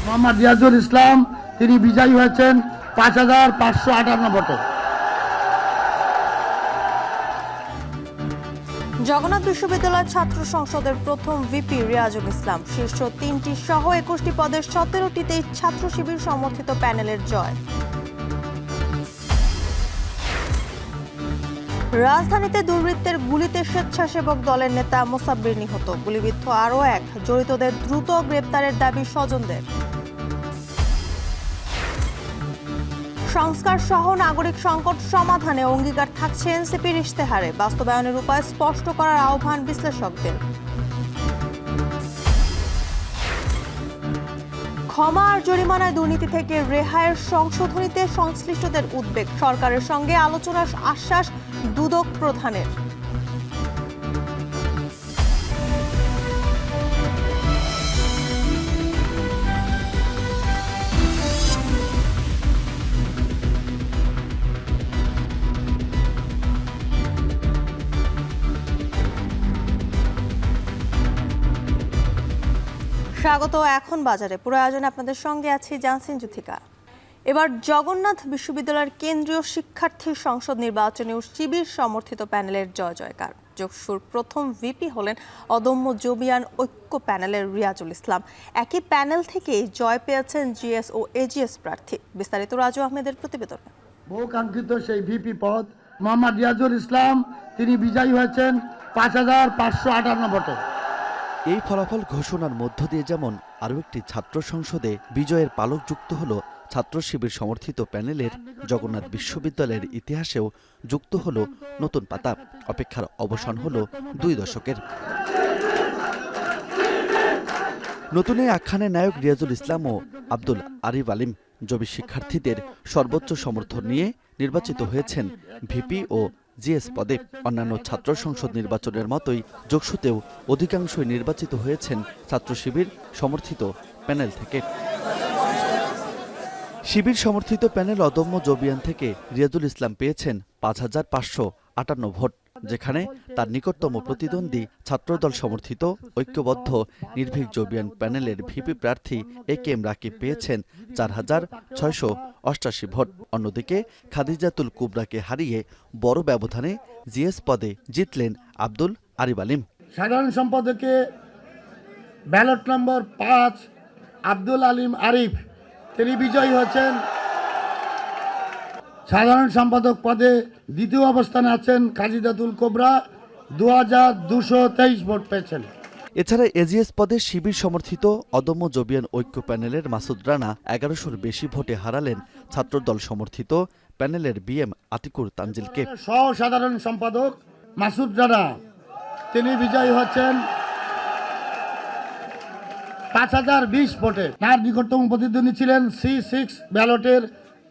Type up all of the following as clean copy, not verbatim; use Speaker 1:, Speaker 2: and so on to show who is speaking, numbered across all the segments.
Speaker 1: মোহাম্মদ রিয়াজুল ইসলাম তিনি বিজয়ী হয়েছেন ৫,৫৫৮ ভোটে।
Speaker 2: জগন্নাথ বিশ্ববিদ্যালয় ছাত্র সংসদের প্রথম ভিপি রিয়াজুল ইসলাম শীর্ষ ৩টি সহ ২১টি পদের ১৭টিতেই ছাত্র শিবির সমর্থিত প্যানেলের জয়। রাজধানীতে দুর্বৃত্তের গুলিতে স্বেচ্ছাসেবক দলের নেতা মোসাব্বির নিহত, গুলিবিদ্ধ আরও এক, জড়িতদের দ্রুত গ্রেপ্তারের দাবি স্বজনদের। সংস্কার সহ নাগরিক সংকট সমাধানে অঙ্গীকার থাকছে এনসিপির ইশতেহারে, বাস্তবায়নের উপায় স্পষ্ট করার আহ্বান বিশ্লেষকদের। ক্ষমা আর জরিমানায় দুর্নীতি থেকে রেহাইয়ের সংশোধনীতে সংশ্লিষ্টদের উদ্বেগ, সরকারের সঙ্গে আলোচনার আশ্বাস দুদক প্রধানের। স্বাগত এখন বাজারে, পুরো আয়োজনে আপনাদের সঙ্গে আছি জানসিন জুথিকা। এবার জগন্নাথ বিশ্ববিদ্যালয়ের কেন্দ্রীয় শিক্ষার্থী সংসদ নির্বাচনেও শিবির সমর্থিত প্যানেলের জয় জয়কার। যোগসুর প্রথম ভিপি হলেন অদম্য জবিয়ান ঐক্য প্যানেলের রিয়াজুল ইসলাম। একই প্যানেল থেকেই জয় পেয়েছেন জিএস ও এজিএস প্রার্থী। বিস্তারিত রাজু আহমেদের প্রতিবেদনে।
Speaker 1: বহু কাঙ্ক্ষিত সেই ভিপি পদ মোহাম্মদ রিয়াজুল ইসলাম তিনি বিজয়ী হয়েছেন ৫,৫৫৮ ভোটে।
Speaker 3: এই ফলাফল ঘোষণার মধ্য দিয়ে যেমন আরও একটি ছাত্র সংসদে বিজয়ের পালক যুক্ত হলো ছাত্র শিবির সমর্থিত প্যানেলের, জগন্নাথ বিশ্ববিদ্যালয়ের ইতিহাসেও যুক্ত হলো নতুন পাতা। অপেক্ষার অবসান হলো ২ দশকের। নতুন এই আখ্যানের নায়ক রিয়াজুল ইসলাম ও আব্দুল আরিফ আলিম জবি শিক্ষার্থীদের সর্বোচ্চ সমর্থন নিয়ে নির্বাচিত হয়েছেন ভিপি ও জিএস পদে। অন্যান্য ছাত্র সংসদ নির্বাচনের মতোই যোগসুতেও অধিকাংশই নির্বাচিত হয়েছেন ছাত্র শিবির সমর্থিত প্যানেল থেকে। শিবির সমর্থিত প্যানেল অদম্য জবিয়ান থেকে রিয়াজুল ইসলাম পেয়েছেন ৫,৫৫৮ ভোট, যেখানে তার নিকটতম প্রতিদ্বন্দ্বী ছাত্রদল সমর্থিত ঐক্যবদ্ধ নির্ভীক জবিয়ান প্যানেলের ভিপি প্রার্থী একেএম রাকিব পেয়েছেন ৪,৬৮৮ ভোট। অন্যদিকে খাদিজাতুল কুবরাকে হারিয়ে বড় ব্যবধানে জিএস পদে জিতলেন আব্দুল আরিফ আলিম।
Speaker 1: সাধারণ সম্পাদকে ব্যালট নম্বর ৫ আব্দুল আলিম আরিফ তিনি বিজয়ী হয়েছেন। সাধারণ সম্পাদক পদে দ্বিতীয় অবস্থানে আছেন খাদিজাতুল কুবরা, ২,২২৩ ভোট পেয়েছেন।
Speaker 3: এছাড়া এজিএস পদে শিবির সমর্থিত অদম্য জবিয়ান ঐক্য প্যানেলের মাসুদ রানা ১১০০-র বেশি ভোটে হারালেন ছাত্রদল সমর্থিত প্যানেলের বিএম আতিকুর তানজিলকে।
Speaker 1: সহ সাধারণ সম্পাদক মাসুদ রানা তিনি বিজয়ী হচ্ছেন ৫,০২০ ভোটে। তার নিকটতম প্রতিদ্বন্দ্বী ছিলেন C6 ব্যালটের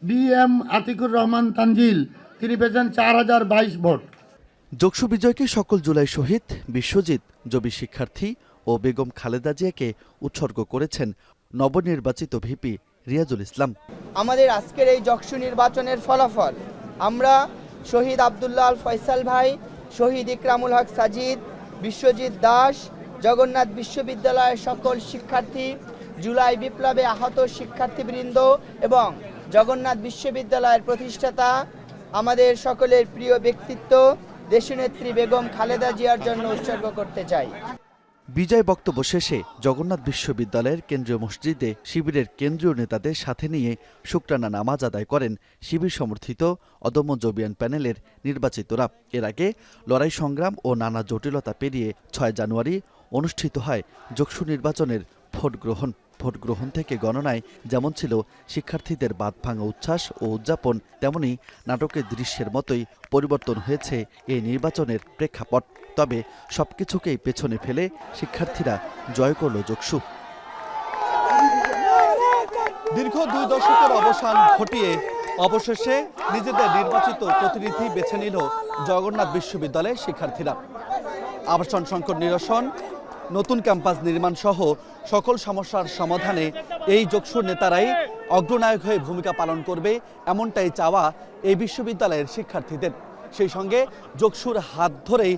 Speaker 1: বিএম আতিকুর রহমান তানজিল, তিনি পেয়েছেন ৪,০২২ ভোট।
Speaker 3: যোগসু বিজয়কে সকল জুলাই শহীদ বিশ্বজিৎ জবি শিক্ষার্থী ও বেগম খালেদা জিয়াকে উৎসর্গ করেছেন নবনির্বাচিত ভিপি রিয়াজুল ইসলাম।
Speaker 4: আমাদের আজকের এই যোগসু নির্বাচনের ফলাফল আমরা শহীদ আব্দুল্লাহ আল ফয়সাল ভাই, শহীদ ইকরামুল হক সাজিদ, বিশ্বজিৎ দাস, জগন্নাথ বিশ্ববিদ্যালয়ের সকল শিক্ষার্থী, জুলাই বিপ্লবে আহত শিক্ষার্থীবৃন্দ এবং জগন্নাথ বিশ্ববিদ্যালয়ের প্রতিষ্ঠাতা আমাদের সকলের প্রিয় ব্যক্তিত্ব দেশনেত্রী বেগম খালেদা জিয়ার জন্য উৎসর্গ করতে চাই।
Speaker 3: বিজয় বক্তব্য শেষে জগন্নাথ বিশ্ববিদ্যালয়ের কেন্দ্রীয় মসজিদে শিবিরের কেন্দ্রীয় নেতাদের সাথে নিয়ে শুকরানা নামাজ আদায় করেন শিবির সমর্থিত অদম্য জবিয়ান প্যানেলের নির্বাচিতরা। এর আগে লড়াই সংগ্রাম ও নানা জটিলতা পেরিয়ে ৬ জানুয়ারি অনুষ্ঠিত হয় যোগসু নির্বাচনের ভোট গ্রহণ থেকে গণনায় যেমন ছিল শিক্ষার্থীদের বাঁধ ভাঙা উচ্ছ্বাস ও উদযাপন, তেমনি নাটকের দৃশ্যের মতোই পরিবর্তন হয়েছে এই নির্বাচনের প্রেক্ষাপট। তবে সবকিছুকেই পেছনে ফেলে শিক্ষার্থীরা জয় করল যোগসু। দীর্ঘ ২ দশকের অবসান ঘটিয়ে অবশেষে নিজেদের নির্বাচিত প্রতিনিধি বেছে নিল জগন্নাথ বিশ্ববিদ্যালয়ের শিক্ষার্থীরা। আবাসন সংকট নিরসন, নতুন ক্যাম্পাস নির্মাণ সহ সকল সমস্যার সমাধানে এই যোগসুর নেতারাই অগ্রনায়ক হয়ে ভূমিকা পালন করবে, এমনটাই চাওয়া এই বিশ্ববিদ্যালয়ের শিক্ষার্থীদের। সেই সঙ্গে যোগসুর হাত ধরেই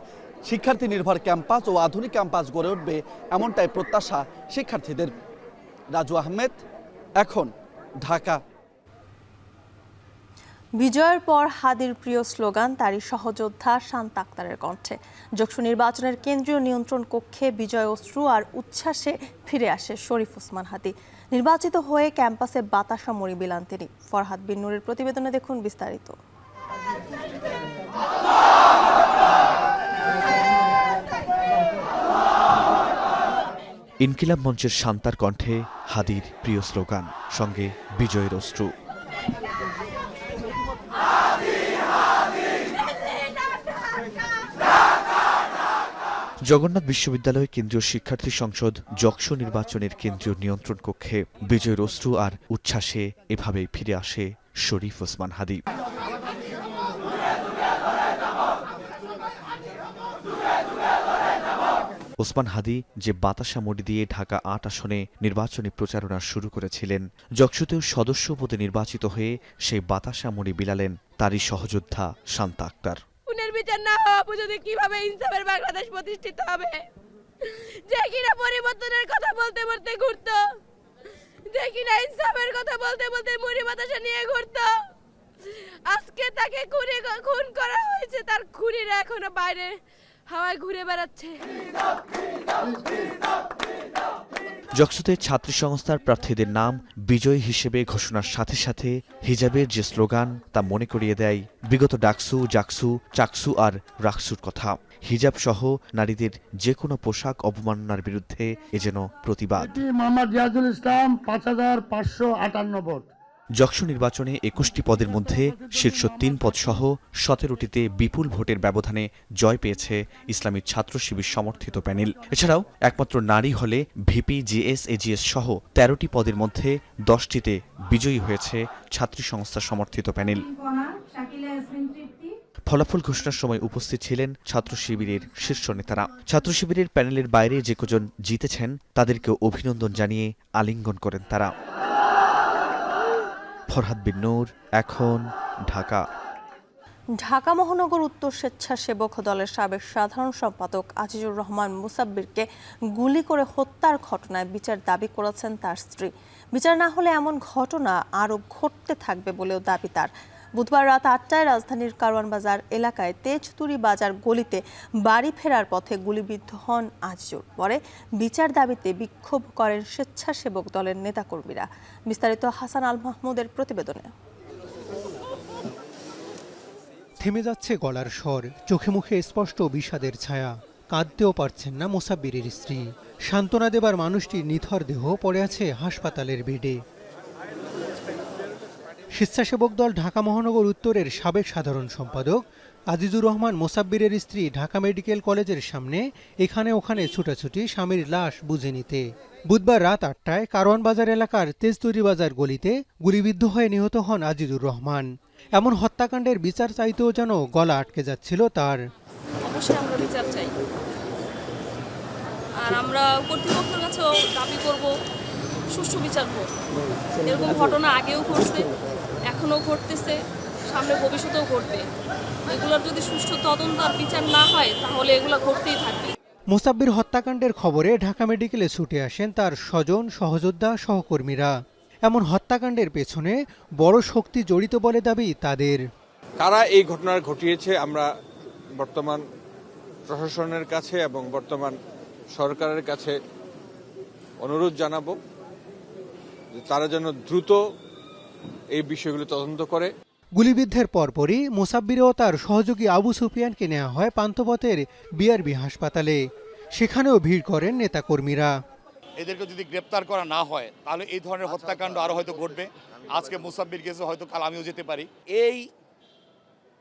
Speaker 3: শিক্ষার্থী নির্ভর ক্যাম্পাস ও আধুনিক ক্যাম্পাস গড়ে উঠবে, এমনটাই প্রত্যাশা শিক্ষার্থীদের। রাজু আহমেদ, এখন ঢাকা।
Speaker 2: বিজয়ের পর হাদির প্রিয় স্লোগান তারই সহযোদ্ধা শান্ত আক্তারের কণ্ঠে। যশোর নির্বাচনের কেন্দ্রীয় নিয়ন্ত্রণ কক্ষে বিজয় অশ্রু আর উচ্ছ্বাসে ফিরে আসে শরীফ ওসমান হাদি। নির্বাচিত হয়ে ক্যাম্পাসে বাতাসা মরি বিলান তিনি। ফরহাদ বিন নূরের প্রতিবেদনে দেখুন বিস্তারিত।
Speaker 3: ইনকিলাব মঞ্চের শান্তার কণ্ঠে হাদির প্রিয় স্লোগান, সঙ্গে বিজয়ের অশ্রু। জগন্নাথ বিশ্ববিদ্যালয় কেন্দ্রীয় শিক্ষার্থী সংসদ যক্ষ নির্বাচনের কেন্দ্রীয় নিয়ন্ত্রণ কক্ষে বিজয়ের অশ্রু আর উচ্ছ্বাসে এভাবেই ফিরে আসে শরীফ ওসমান হাদি। ওসমান হাদি যে বাতাসা মরি দিয়ে ঢাকা ৮ আসনে নির্বাচনী প্রচারণা শুরু করেছিলেন, যকসুতেও সদস্য পদে নির্বাচিত হয়ে সেই বাতাসা মরি বিলালেন তারই সহযোদ্ধা শান্ত আক্তার।
Speaker 5: খুনের বিচার না হওয়া পর্যন্ত কিভাবে ইনসাফের বাংলাদেশ প্রতিষ্ঠিত হবে? যে কিনা পরিবর্তনের কথা বলতে বলতে ঘুরতো, যে কিনা ইনসাফের কথা বলতে বলতে মুড়ি বাতাসা নিয়ে ঘুরতো, আজকে তাকে খুন করা হয়েছে। তার খুনিরা এখনো বাইরে হাওয়ায় ঘুরে বেড়াচ্ছে।
Speaker 3: যকসুতে ছাত্রী সংস্থার প্রার্থীদের নাম বিজয়ী হিসেবে ঘোষণার সাথে সাথে হিজাবের যে স্লোগান তা মনে করিয়ে দেয় বিগত ডাকসু, জাকসু, চাকসু আর রাকসুর কথা। হিজাব সহ নারীদের যে কোনো পোশাক অবমাননার বিরুদ্ধে এ যেন প্রতিবাদ।
Speaker 1: মোহাম্মদ জিয়াদুল ইসলাম ৫,৫৫৮ ভোট।
Speaker 3: যক্ষ নির্বাচনে ২১টি পদের মধ্যে শীর্ষ ৩ পদ সহ ১৭টিতে বিপুল ভোটের ব্যবধানে জয় পেয়েছে ইসলামী ছাত্র শিবির সমর্থিত প্যানেল। এছাড়াও একমাত্র নারী হলে ভিপি, জিএস, এজিএস সহ ১৩টি পদের মধ্যে 10টিতে বিজয়ী হয়েছে ছাত্রী সংস্থা সমর্থিত প্যানেল। ফলাফল ঘোষণার সময় উপস্থিত ছিলেন ছাত্র শিবিরের শীর্ষ নেতারা। ছাত্র শিবিরের প্যানেলের বাইরে যে কজন জিতেছেন তাদেরকে অভিনন্দন জানিয়ে আলিঙ্গন করেন তারা। ফরহাদ বিন নূর, এখন ঢাকা।
Speaker 2: ঢাকা মহানগর উত্তর স্বেচ্ছাসেবক দলের সাবেক সাধারণ সম্পাদক আজিজুর রহমান মুসাব্বিরকে গুলি করে হত্যার ঘটনায় বিচার দাবি করেছেন তার স্ত্রী। বিচার না হলে এমন ঘটনা আরও ঘটতে থাকবে বলেও দাবি তার। বুধবার রাত ৮টায় রাজধানীর কারওয়ান বাজার এলাকায় তেজতুরি বাজার গলিতে বাড়ি ফেরার পথে গুলিবিদ্ধ হন আজিজুর। পরে বিচার দাবিতে বিক্ষোভ করেন স্বেচ্ছাসেবক দলের নেতাকর্মীরা। বিস্তারিত হাসান আল মাহমুদের প্রতিবেদনে।
Speaker 6: থেমে যাচ্ছে গলার স্বর, চোখে মুখে স্পষ্ট বিষাদের ছায়া। কাঁদতেও পারছেন না মুসাব্বিরের স্ত্রী। সান্ত্বনা দেবার মানুষটির নিথর দেহ পড়ে আছে হাসপাতালের বেডে। স্বেচ্ছাসেবক দল ঢাকা মহানগর উত্তরের সাবেক সাধারণ সম্পাদক আজিজুর রহমান মোসাব্বিরের স্ত্রী ঢাকা মেডিকেল কলেজের সামনে এখানে ওখানে ছুটাছুটি স্বামীর লাশ বুঝে নিতে। বুধবার রাত ৮টায় কারওয়ান বাজার এলাকার তেজতুরি বাজার গলিতে গুলিবিদ্ধ হয়ে নিহত হন আজিজুর রহমান। এমন হত্যাকাণ্ডের বিচার চাইতেও যেন গলা আটকে যাচ্ছিল তার।
Speaker 5: অবশ্যই আমরা বিচার চাই, আর আমরা কর্তৃপক্ষের কাছেও দাবি করব সুষ্ঠু বিচার হোক। এরকম ঘটনা আগেও ঘটছে, এখনও ঘটতেছে, সামনে ভবিষ্যতেও ঘটবে। এগুলোর যদি সুষ্ঠু তদন্ত আর বিচার না হয় তাহলে এগুলো ঘটতেই থাকবে।
Speaker 6: মোসাব্বির হত্যাকাণ্ডের খবরে ঢাকা মেডিকেলে ছুটে আসেন তার স্বজন, সহযোদ্ধা, সহকর্মীরা। এমন হত্যাকাণ্ডের পেছনে বড় শক্তি জড়িত বলে দাবি তাদের।
Speaker 7: কারা এই ঘটনা ঘটিয়েছে আমরা বর্তমান প্রশাসনের কাছে এবং বর্তমান সরকারের কাছে অনুরোধ জানাবো যে তারা যেন দ্রুত এই বিষয়গুলো তদন্ত করে।
Speaker 6: গুলিবিদ্ধের পরপরই মুসাব্বির ও তার সহযোগী আবু সুফিয়ানকে নেওয়া হয় পান্থপথের বিআরবি হাসপাতালে। সেখানেও ভিড় করেন নেতাকর্মীরা।
Speaker 8: এদেরকে যদি গ্রেপ্তার করা না হয় তাহলে এই ধরনের হত্যাকাণ্ড আরো হয়তো ঘটবে। আজকে মুসাব্বির গেছে, হয়তো কাল আমিও যেতে পারি।
Speaker 9: এই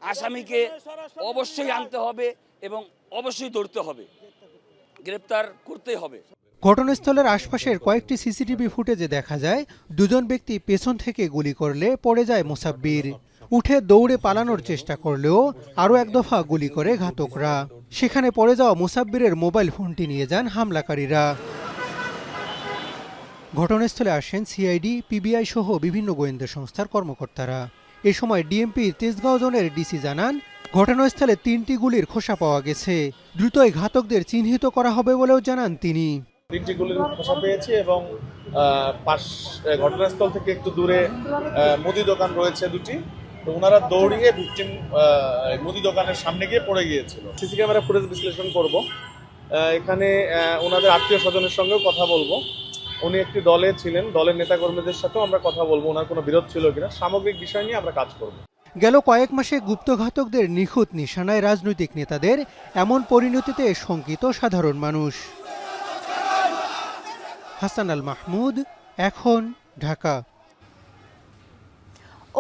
Speaker 9: আসামিকে অবশ্যই আনতে হবে এবং অবশ্যই ধরতে হবে, গ্রেপ্তার করতেই হবে।
Speaker 6: ঘটনাস্থলের আশপাশের কয়েকটি সিসিটিভি ফুটেজে দেখা যায় দুজন ব্যক্তি পেছন থেকে গুলি করলে পড়ে যায় মুসাব্বির। উঠে দৌড়ে পালানোর চেষ্টা করলেও আরও এক দফা গুলি করে ঘাতকরা। সেখানে পড়ে যাওয়া মুসাব্বিরের মোবাইল ফোনটি নিয়ে যান হামলাকারীরা। ঘটনাস্থলে আসেন সিআইডি, পিবিআই সহ বিভিন্ন গোয়েন্দা সংস্থার কর্মকর্তারা। এ সময় ডিএমপির তেজগাঁও জোনের ডিসি জানান, ঘটনাস্থলে 3টি গুলির খোসা পাওয়া গেছে। দ্রুতই ঘাতকদের চিহ্নিত করা হবে বলেও জানান তিনি।
Speaker 10: 3টি গুলির খোসা পেয়েছি এবং ঘটনাস্থল থেকে একটু দূরে মুদি দোকান রয়েছে দুটি, তো ওনারা দৌড়িয়ে ভিকটিম মুদি দোকানের সামনে গিয়ে পড়ে গিয়েছিল। সিসি ক্যামেরা ফুটেজ বিশ্লেষণ করব, এখানে ওনাদের আত্মীয় স্বজনের সঙ্গেও কথা বলবো। উনি একটি দলে ছিলেন, দলের নেতাকর্মীদের সাথেও আমরা কথা বলবো, ওনার কোনো বিরোধ ছিল কিনা, সামগ্রিক বিষয় নিয়ে আমরা কাজ করব।
Speaker 6: গেল কয়েক মাসে গুপ্তঘাতকদের নিখুঁত নিশানায় রাজনৈতিক নেতাদের এমন পরিণতিতে শঙ্কিত সাধারণ মানুষ। হাসান আল মাহমুদ, এখন, ঢাকা।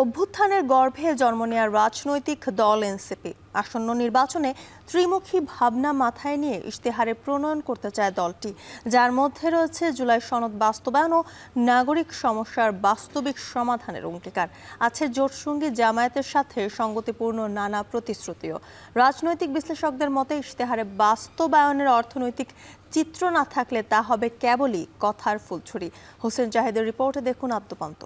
Speaker 2: অভ্যুত্থানের গর্ভে জন্ম নেওয়া রাজনৈতিক দল এনসিপি আসন্ন নির্বাচনে ত্রিমুখী ভাবনা মাথায় নিয়ে ইশতেহারে প্রণয়ন করতে চায় দলটি, যার মধ্যে রয়েছে জুলাই সনদ বাস্তবায়ন ও নাগরিক সমস্যার বাস্তবিক সমাধানের অঙ্গীকার। আছে জোটসঙ্গী জামায়াতের সাথে সঙ্গতিপূর্ণ নানা প্রতিশ্রুতিও। রাজনৈতিক বিশ্লেষকদের মতে ইশতেহারে বাস্তবায়নের অর্থনৈতিক চিত্র না থাকলে তা হবে কেবলই কথার ফুলছড়ি। হোসেন জাহিদের রিপোর্টে দেখুন আত্মপান্ত।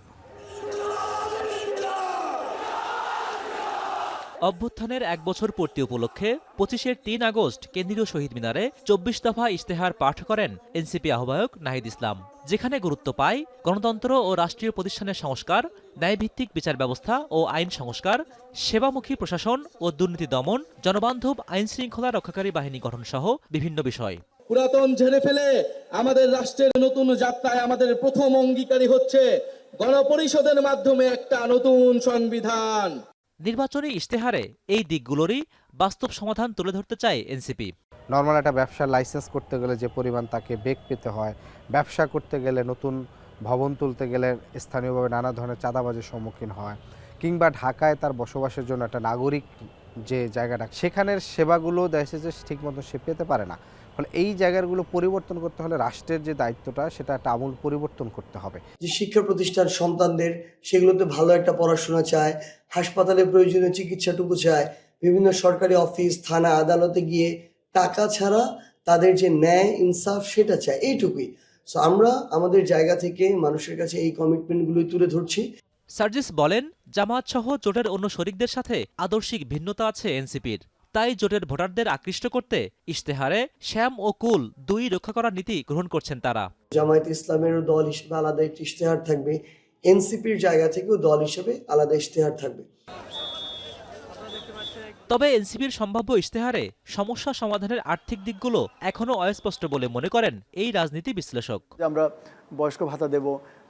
Speaker 11: অভ্যুত্থানের ১ বছর পূর্তি উপলক্ষে ২৫ ৩ আগস্ট কেন্দ্রীয় শহীদ মিনারে ২৪ দফা ইশতেহার পাঠ করেন এনসিপি আহ্বায়ক নাহিদ ইসলাম, যেখানে গুরুত্ব পায় গণতন্ত্র ও রাষ্ট্রীয় প্রতিষ্ঠানের সংস্কার, ন্যায়ভিত্তিক বিচার ব্যবস্থা ও আইন সংস্কার, সেবামুখী প্রশাসন ও দুর্নীতি দমন, জনবান্ধব আইন শৃঙ্খলা রক্ষাকারী বাহিনী গঠন সহ বিভিন্ন বিষয়।
Speaker 12: পুরাতন ঝেড়ে ফেলে আমাদের রাষ্ট্রের নতুন যাত্রায় আমাদের প্রথম অঙ্গীকারী হচ্ছে গণপরিষদের মাধ্যমে একটা নতুন সংবিধান।
Speaker 11: নির্বাচনী ইশতেহারে এই দিকগুলোরই বাস্তব সমাধান তুলে ধরতে চায় এনসিপি।
Speaker 13: নর্মাল একটা ব্যবসার লাইসেন্স করতে গেলে যে পরিমাণ তাকে বেগ পেতে হয়, ব্যবসা করতে গেলে, নতুন ভবন তুলতে গেলে স্থানীয়ভাবে নানা ধরনের চাঁদাবাজির সম্মুখীন হয়, কিংবা ঢাকায় তার বসবাসের জন্য একটা নাগরিক যে জায়গাটা, সেখানের সেবাগুলো দেখা যাচ্ছে যে ঠিক মতো সে পেতে পারে না। ফলে এই জায়গাগুলো পরিবর্তন করতে হলে রাষ্ট্রের যে দায়িত্বটা সেটা একটা আমূল পরিবর্তন করতে হবে।
Speaker 14: যে শিক্ষা প্রতিষ্ঠান সন্তানদের সেগুলোতে ভালো একটা পড়াশোনা চায়, হাসপাতালে প্রয়োজনীয় চিকিৎসাটুকু চায়, বিভিন্ন সরকারি অফিস, থানা, আদালতে গিয়ে টাকা ছাড়া তাদের যে ন্যায় ইনসাফ সেটা চায়, এইটুকুই। সো আমরা আমাদের জায়গা থেকে মানুষের কাছে এই কমিটমেন্টগুলোই তুলে ধরছি।
Speaker 11: সার্জিস বলেন, জামায়াত সহ জোটের অন্য শরিকদের সাথে আদর্শিক ভিন্নতা আছে এনসিপির, তাই জোটের ভোটারদের আকৃষ্ট করতে ইশতেহারে শ্যাম ও কুল দুই রক্ষা করার নীতি গ্রহণ করছেন তারা।
Speaker 14: জামায়াত ইসলামেরও দল হিসেবে আলাদা একটি ইশতেহার থাকবে, এনসিপির জায়গা থেকেও দল হিসেবে আলাদা ইশতেহার থাকবে।
Speaker 11: তবে এনসিপির সম্ভাব্য ইশতেহারে সমস্যা সমাধানের আর্থিক দিকগুলো এখনো অস্পষ্ট বলে মনে করেন এই রাজনীতি বিশ্লেষক।
Speaker 15: আমরা বয়স্ক ভাতা দেব,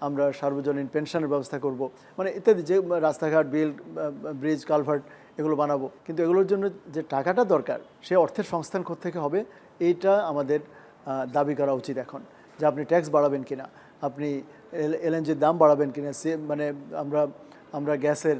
Speaker 15: আমরা সার্বজনীন পেনশনের ব্যবস্থা করব, মানে ইত্যাদি, যে রাস্তাঘাট, বিল, ব্রিজ, কালভার্ট এগুলো বানাবো, কিন্তু এগুলোর জন্য যে টাকাটা দরকার সে অর্থের সংস্থান কোত্থেকে হবে, এইটা আমাদের দাবি করা উচিত এখন। যে আপনি ট্যাক্স বাড়াবেন কিনা, আপনি এলএনজির দাম বাড়াবেন কিনা, সে মানে আমরা গ্যাসের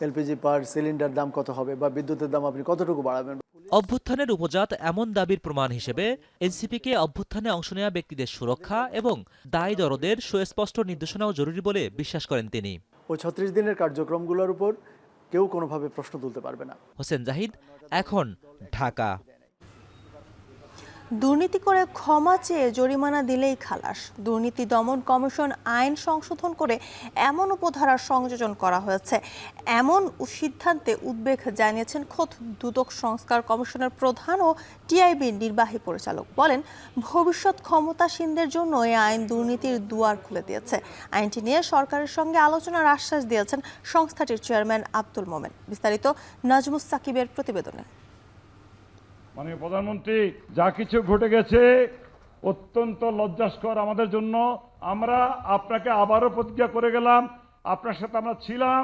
Speaker 15: এলপিজি পার সিলিন্ডার দাম কত হবে, বা বিদ্যুতের দাম আপনি কতটুকু বাড়াবেন।
Speaker 11: অভ্যুত্থানের উপজাত এমন দাবির প্রমাণ হিসেবে এনসিপিকে অভ্যুত্থানে অংশ নেওয়া ব্যক্তিদের সুরক্ষা এবং দায় দরদের সুস্পষ্ট নির্দেশনাও জরুরি বলে বিশ্বাস করেন তিনি।
Speaker 15: ওই ৩৬ দিনের কার্যক্রমগুলোর উপর কেউ কোনোভাবে প্রশ্ন তুলতে পারবে না।
Speaker 11: হোসেন জাহিদ, এখন, ঢাকা।
Speaker 2: দুর্নীতি করে ক্ষমা চেয়ে জরিমানা দিলেই খালাস। দুর্নীতি দমন কমিশন আইন সংশোধন করে এমন উপধারার সংযোজন করা হয়েছে, এমন সিদ্ধান্তে উদ্বেগ জানিয়েছেন খোদ দুদক সংস্কার কমিশনের প্রধান ও টিআইবির নির্বাহী পরিচালক। বলেন, ভবিষ্যৎ ক্ষমতাসীনদের জন্য এই আইন দুর্নীতির দুয়ার খুলে দিয়েছে। আইনটি নিয়ে সরকারের সঙ্গে আলোচনার আশ্বাস দিয়েছেন সংস্থাটির চেয়ারম্যান আব্দুল মোমেন। বিস্তারিত নাজমুস সাকিবের প্রতিবেদনে।
Speaker 16: মাননীয় প্রধানমন্ত্রী, যা কিছু ঘটে গেছে অত্যন্ত লজ্জাস্কর আমাদের জন্য। আমরা আপনাকে আবারও প্রতিজ্ঞা করে গেলাম, আপনার সাথে আমরা ছিলাম,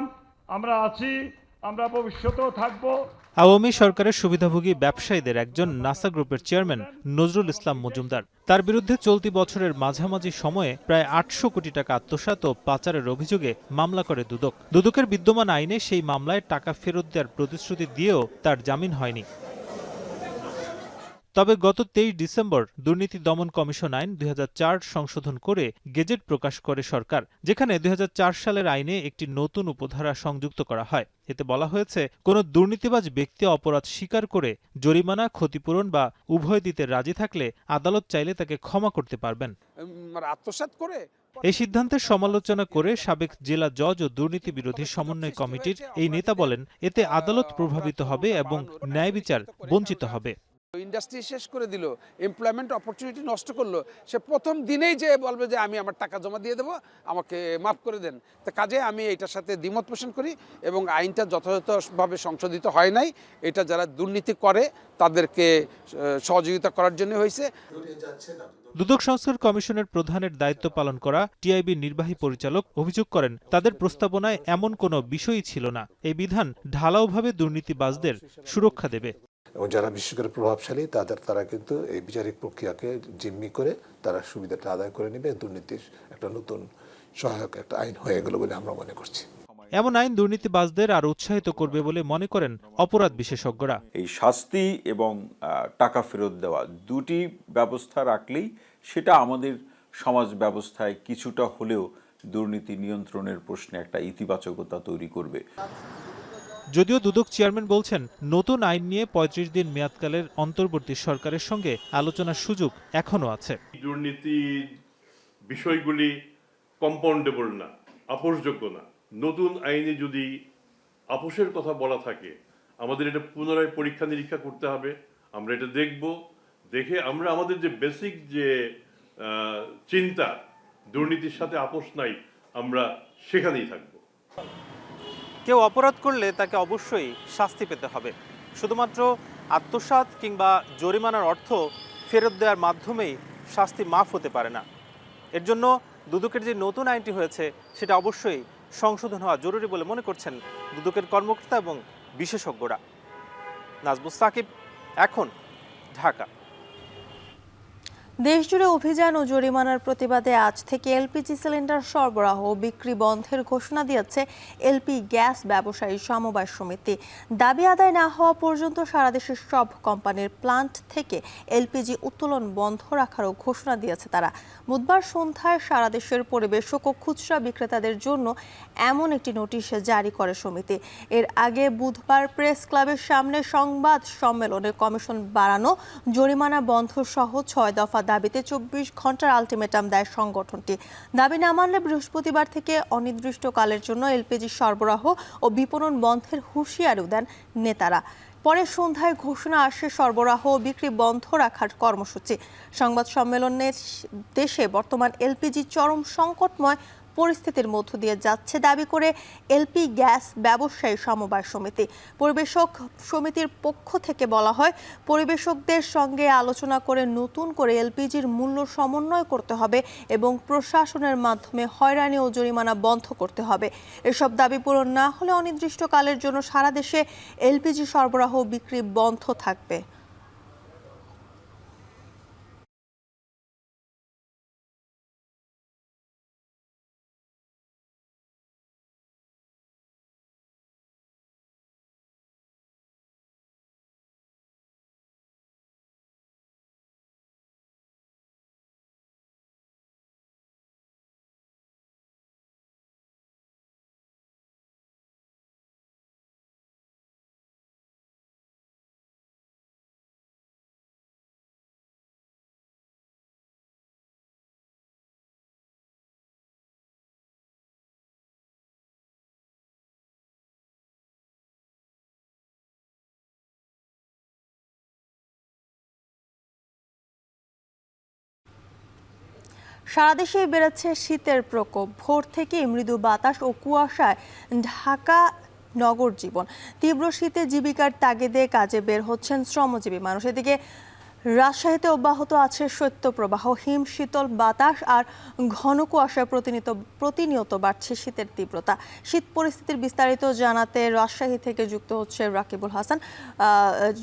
Speaker 16: আমরা আছি, আমরা ভবিষ্যতেও থাকবো।
Speaker 17: আওয়ামী সরকারের সুবিধাভোগী ব্যবসায়ীদের একজন নাসা গ্রুপের চেয়ারম্যান নজরুল ইসলাম মজুমদার, তার বিরুদ্ধে চলতি বছরের মাঝামাঝি সময়ে প্রায় ৮০০ কোটি টাকা আত্মসাৎ ও পাচারের অভিযোগে মামলা করে দুদক। দুদকের বিদ্যমান আইনে সেই মামলায় টাকা ফেরত দেওয়ার প্রতিশ্রুতি দিয়েও তার জামিন হয়নি। তবে গত ২৩ ডিসেম্বর দুর্নীতি দমন কমিশন আইন ২০০৪ সংশোধন করে গেজেট প্রকাশ করে সরকার, যেখানে ২০০৪ সালের আইনে একটি নতুন উপধারা সংযুক্ত করা হয়। এতে বলা হয়েছে, কোনো দুর্নীতিবাজ ব্যক্তি অপরাধ স্বীকার করে জরিমানা, ক্ষতিপূরণ বা উভয় দিতে রাজি থাকলে আদালত চাইলে তাকে ক্ষমা করতে পারবেন।
Speaker 18: আত্মসাৎ করে
Speaker 17: এই সিদ্ধান্তের সমালোচনা করে সাবেক জেলা জজ ও দুর্নীতি বিরোধী সমন্বয় কমিটির এই নেতা বলেন, এতে আদালত প্রভাবিত হবে এবং ন্যায় বিচার বঞ্চিত হবে।
Speaker 18: ইন্ডাস্ট্রি শেষ করে দিল, এমপ্লয়মেন্ট অপরচুনিটি নষ্ট করলো, সে প্রথম দিনেই যে বলবে যে আমি আমার টাকা জমা দিয়ে দেবো, আমাকে মাফ করে দেন। তো কাজে আমি এটার সাথে দ্বিমত পোষণ করি এবং আইনটা যথাযথভাবে সংশোধিত হয় নাই। এটা যারা দুর্নীতি করে তাদেরকে সহযোগিতা করার জন্য হয়েছে।
Speaker 17: দুদক সংস্কার কমিশনের প্রধানের দায়িত্ব পালন করা টিআইবির নির্বাহী পরিচালক অভিযোগ করেন, তাদের প্রস্তাবনায় এমন কোনো বিষয়ই ছিল না। এই বিধান ঢালাওভাবে দুর্নীতিবাজদের সুরক্ষা দেবে।
Speaker 19: এবং যারা বিশেষ করে প্রভাবশালী তারা কিন্তু এই বিচারিক প্রক্রিয়াকে জিম্মি করে তারা সুবিধাটা আদায় করে নেবে। দুর্নীতির একটা নতুন সহায়ক একটা আইন হয়ে গেল বলে আমরা মনে করছি।
Speaker 17: এমন আইন দুর্নীতিবাজদের আরো উৎসাহিত করবে বলে মনে করেন অপরাধ বিশেষজ্ঞরা।
Speaker 20: এই শাস্তি এবং টাকা ফেরত দেওয়া দুটি ব্যবস্থা রাখলেই সেটা আমাদের সমাজ ব্যবস্থায় কিছুটা হলেও দুর্নীতি নিয়ন্ত্রণের প্রশ্নে একটা ইতিবাচকতা তৈরি করবে।
Speaker 17: যদিও দুদক চেয়ারম্যান বলছেন, নতুন আইন নিয়ে ৩৫ দিন মেয়াদকালের অন্তর্বর্তী সরকারের সঙ্গে আলোচনার সুযোগ এখনো আছে।
Speaker 21: দুর্নীতি বিষয়গুলি কম্পাউন্ডেবল না, আপোষযোগ্য না। নতুন আইনে যদি আপোষের কথা বলা থাকে, আমাদের এটা পুনরায় পরীক্ষা নিরীক্ষা করতে হবে। আমরা এটা দেখে আমরা আমাদের যে বেসিক যে চিন্তা, দুর্নীতির সাথে আপোষ নাই, আমরা সেখানেই থাকব।
Speaker 22: কেউ অপরাধ করলে তাকে অবশ্যই শাস্তি পেতে হবে। শুধুমাত্র আত্মসাৎ কিংবা জরিমানার অর্থ ফেরত দেওয়ার মাধ্যমেই শাস্তি মাফ হতে পারে না। এর জন্য দুদকের যে নতুন আইনটি হয়েছে সেটা অবশ্যই সংশোধন হওয়া জরুরি বলে মনে করছেন দুদকের কর্মকর্তা এবং বিশেষজ্ঞরা। নাজমুস সাকিব, এখন, ঢাকা।
Speaker 2: দেশজুড়ে অভিযান ও জরিমানার প্রতিবাদে আজ থেকে এলপিজি সিলিন্ডার সরবরাহ ও বিক্রি বন্ধের ঘোষণা দিয়েছে এলপি গ্যাস ব্যবসায়ী সমবায় সমিতি। দাবি আদায় না হওয়া পর্যন্ত সারা দেশের সব কোম্পানির প্লান্ট থেকে এলপিজি উত্তোলন বন্ধ রাখারও ঘোষণা দিয়েছে তারা। বুধবার সন্ধ্যায় সারা দেশের পরিবেশক ও খুচরা বিক্রেতাদের জন্য এমন একটি নোটিশ জারি করে সমিতি। এর আগে বুধবার প্রেস ক্লাবের সামনে সংবাদ সম্মেলনে কমিশন বাড়ানো, জরিমানা বন্ধ সহ ৬ দফা দাবিতে ২৪ ঘন্টার আলটিমেটাম দেয় সংগঠনটি। দাবি না মানলে বৃহস্পতিবার থেকে অনির্দিষ্টকালের জন্য এলপিজি সরবরাহ ও বিপণন বন্ধের হুঁশিয়ারিও দেন নেতারা। পরে সন্ধ্যায় ঘোষণা আসে সরবরাহ ও বিক্রি বন্ধ রাখার কর্মসূচি। সংবাদ সম্মেলনে দেশে বর্তমান এলপিজি চরম সংকটময় পরিস্থিতির মধ্য দিয়ে যাচ্ছে দাবি করে এলপি গ্যাস ব্যবসায়ী সমবায় সমিতি। পরিবেশক সমিতির পক্ষ থেকে বলা হয়, পরিবেশকদের সঙ্গে আলোচনা করে নতুন করে এলপিজির মূল্য সমন্বয় করতে হবে এবং প্রশাসনের মাধ্যমে হয়রানি ও জরিমানা বন্ধ করতে হবে। এসব দাবি পূরণ না হলে অনির্দিষ্টকালের জন্য সারা দেশে এলপিজি সরবরাহ ও বিক্রি বন্ধ থাকবে। সারা দেশে বেড়েছে শীতের প্রকোপ। ভোর থেকে মৃদু বাতাস ও কুয়াশায় ঢাকা নগর জীবন। তীব্র শীতে জীবিকার তাগিদে কাজে বের হচ্ছেন শ্রমজীবী মানুষ। এদিকে রাজশাহীতে অব্যাহত আছে শৈত্যপ্রবাহ, হিম শীতল বাতাস আর ঘন কুয়াশায় প্রতিনিয়ত বাড়ছে শীতের তীব্রতা। শীত পরিস্থিতির বিস্তারিত জানাতে রাজশাহী থেকে যুক্ত হচ্ছে রাকিবুল হাসান।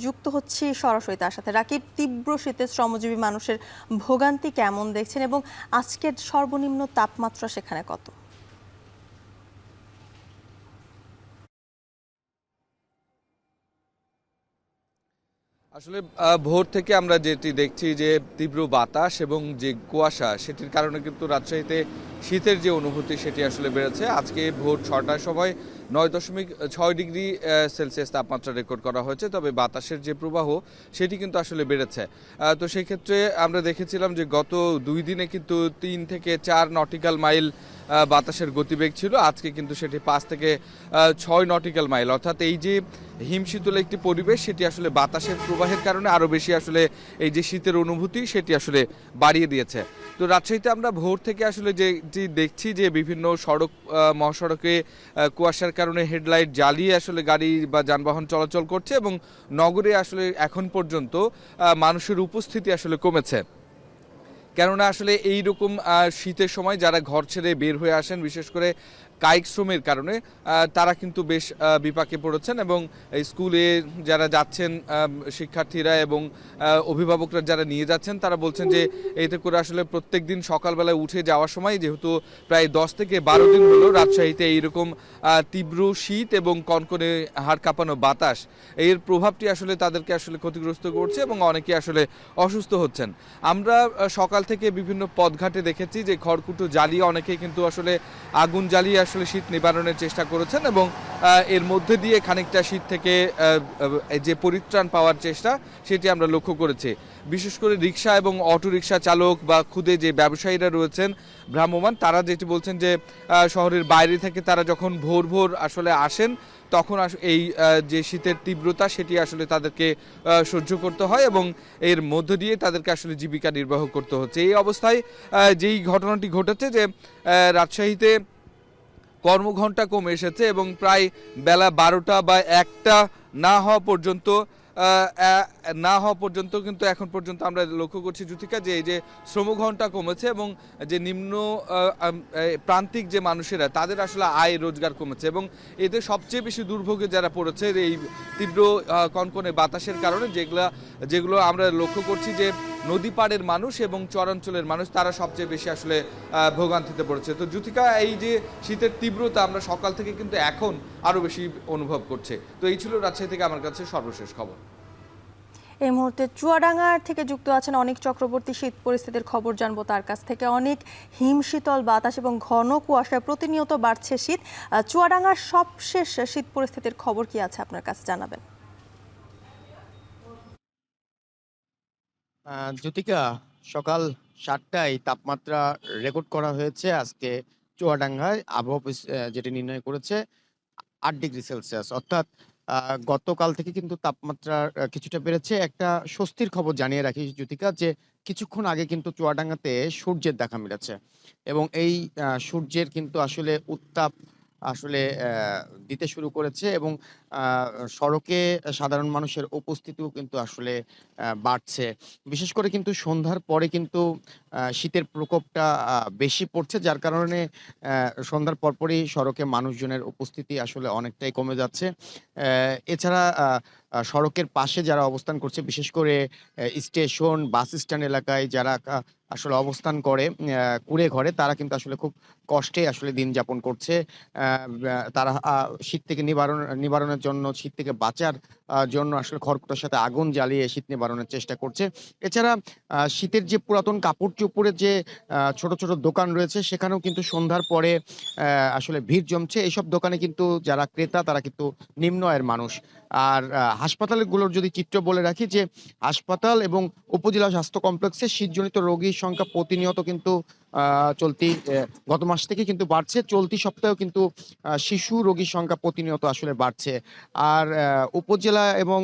Speaker 2: যুক্ত হচ্ছি সরাসরি তার সাথে। রাকিব, তীব্র শীতে শ্রমজীবী মানুষের ভোগান্তি কেমন দেখছেন এবং আজকের সর্বনিম্ন তাপমাত্রা সেখানে কত?
Speaker 23: আসলে ভোর থেকে আমরা যেটি দেখছি যে তীব্র বাতাস এবং যে কুয়াশা, সেটির কারণে কিন্তু রাজশাহীতে শীতের যে অনুভূতি সেটি আসলে বেড়েছে। আজকে ভোর ৬টার সময় 9.6 ডিগ্রি সেলসিয়াস তাপমাত্রা রেকর্ড করা হয়েছে। তবে বাতাসের যে প্রবাহ সেটি কিন্তু আসলে বেড়েছে। তো সেই ক্ষেত্রে আমরা দেখেছিলাম যে গত 2 দিনে কিন্তু 3 থেকে 4 নটিক্যাল মাইল বাতাসের গতিবেগ ছিল। আজকে কিন্তু সেটি 5 থেকে 6 নটিক্যাল মাইল, অর্থাৎ এই যে হিমশীতল একটি পরিবেশ সেটি আসলে বাতাসের প্রবাহের কারণে আরও বেশি আসলে এই যে শীতের অনুভূতি সেটি আসলে বাড়িয়ে দিয়েছে। তো রাজশাহীতে আমরা ভোর থেকে আসলে যে দেখছি যে বিভিন্ন সড়ক মহাসড়কে কুয়াশার কারণে হেডলাইট জ্বালিয়ে আসলে গাড়ি বা যানবাহন চলাচল করছে এবং নগরে আসলে এখন পর্যন্ত মানুষের উপস্থিতি আসলে কমেছে। কেননা আসলে এইরকম শীতের সময় যারা ঘর ছেড়ে বের হয়ে আসেন, বিশেষ করে কায়িক শ্রমের কারণে তারা কিন্তু বেশ বিপাকে পড়েছেন এবং স্কুলে যারা যাচ্ছেন শিক্ষার্থীরা এবং অভিভাবকরা যারা নিয়ে যাচ্ছেন তারা বলছেন যে এতে করে আসলে প্রত্যেক দিন সকালবেলায় উঠে যাওয়ার সময় যেহেতু প্রায় 10 থেকে 12 দিন হলো রাজশাহীতে এইরকম তীব্র শীত এবং কনকনে হাড় কাঁপানো বাতাস, এর প্রভাবটি আসলে তাদেরকে আসলে ক্ষতিগ্রস্ত করছে এবং অনেকে আসলে অসুস্থ হচ্ছেন। আমরা সকাল থেকে বিভিন্ন পথঘাটে দেখেছি যে খড়কুটো জ্বালিয়ে অনেকেই কিন্তু আসলে আগুন জ্বালিয়ে আসলে শীত নিবারণের চেষ্টা করেছেন এবং এর মধ্যে দিয়ে খানিকটা শীত থেকে যে পরিত্রাণ পাওয়ার চেষ্টা সেটি আমরা লক্ষ্য করেছি। বিশেষ করে রিক্সা এবং অটো রিক্সা চালক বা খুদে যে ব্যবসায়ীরা রয়েছেন ভ্রাম্যমাণ, তারা যেটি বলছেন যে শহরের বাইরে থেকে তারা যখন ভোর ভোর আসলে আসেন তখন এই যে শীতের তীব্রতা সেটি আসলে তাদেরকে সহ্য করতে হয় এবং এর মধ্য দিয়ে তাদেরকে আসলে জীবিকা নির্বাহ করতে হচ্ছে। এই অবস্থায় যেই ঘটনাটি ঘটেছে যে রাজশাহীতে কর্মঘণ্টা কমে এসেছে এবং প্রায় বেলা 12টা বা 1টা না হওয়া পর্যন্ত কিন্তু এখন পর্যন্ত আমরা লক্ষ্য করছি জ্যোতিকা যে এই যে শ্রমঘণ্টা কমেছে এবং যে নিম্ন প্রান্তিক যে মানুষেরা তাদের আসলে আয় রোজগার কমেছে এবং এতে সবচেয়ে বেশি দুর্ভোগে যারা পড়েছে এই তীব্র কনকনে বাতাসের কারণে যেগুলো আমরা লক্ষ্য করছি যে নদী পাড়ের মানুষ এবং চরাঞ্চলের মানুষ তারা সবচেয়ে বেশি আসলে ভোগান্তিতে পড়েছে। তো জ্যোতিকা, এই যে শীতের তীব্রতা আমরা সকাল থেকে কিন্তু এখন আরো বেশি অনুভব করছে। তো এই ছিল রাজশাহী থেকে আমার কাছে সর্বশেষ খবর।
Speaker 2: এই মুহূর্তে চুয়াডাঙ্গার থেকে যুক্ত আছেন অনেক চক্রবর্তী। শীত পরিস্থিতির খবর জানবো তার কাছ থেকে। অনেক হিমশীতল বাতাস এবং ঘন কুয়াশায় প্রতিনিয়ত বাড়ছে শীত। চুয়াডাঙ্গার সবশেষ শীত পরিস্থিতির খবর কি আছে আপনার কাছে জানাবেন?
Speaker 1: জ্যোতিকা, সকাল 7টায় তাপমাত্রা রেকর্ড করা হয়েছে আজকে চুয়াডাঙ্গায়। আবহাওয়া অফিস যেটি নির্ণয় করেছে 8 ডিগ্রি সেলসিয়াস, অর্থাৎ গতকাল থেকে কিন্তু তাপমাত্রা কিছুটা বেড়েছে। একটা স্বস্তির খবর জানিয়ে রাখি জ্যোতিকা, যে কিছুক্ষণ আগে কিন্তু চুয়াডাঙ্গাতে সূর্যের দেখা মিলেছে এবং এই সূর্যের কিন্তু আসলে উত্তাপ আসলে দিতে শুরু করেছে এবং সড়কে সাধারণ মানুষের উপস্থিতিও কিন্তু আসলে বাড়ছে। বিশেষ করে কিন্তু সন্ধ্যার পরে কিন্তু শীতের প্রকোপটা বেশি পড়ছে, যার কারণে সন্ধ্যার পরপরই সড়কে মানুষজনের উপস্থিতি আসলে অনেকটাই কমে যাচ্ছে। এছাড়া সড়কের পাশে যারা অবস্থান করছে, বিশেষ করে স্টেশন, বাস স্ট্যান্ড এলাকায় যারা আসলে অবস্থান করে কুড়ে ঘরে, তারা কিন্তু আসলে খুব কষ্টে আসলে দিন যাপন করছে। তারা শীত থেকে নিবারণের জন্য, শীত থেকে বাঁচার জন্য আসলে খড়কুটোর সাথে আগুন জ্বালিয়ে শীত নিবারণের চেষ্টা করছে। এছাড়া শীতের যে পুরাতন কাপড় চোপড়ের যে ছোট ছোট দোকান রয়েছে, সেখানেও কিন্তু সন্ধ্যার পরে আসলে ভিড় জমছে। এইসব দোকানে কিন্তু যারা ক্রেতা তারা কিন্তু নিম্ন আয়ের মানুষ। আর হাসপাতালগুলোর যদি চিত্র বলে রাখি, যে হাসপাতাল এবং উপজেলা স্বাস্থ্য কমপ্লেক্সে শীতজনিত রোগীর সংখ্যা প্রতিনিয়ত কিন্তু চলতি গত মাস থেকে কিন্তু বাড়ছে। চলতি সপ্তাহেও কিন্তু শিশু রোগীর সংখ্যা প্রতিনিয়ত আসলে বাড়ছে। আর উপজেলা এবং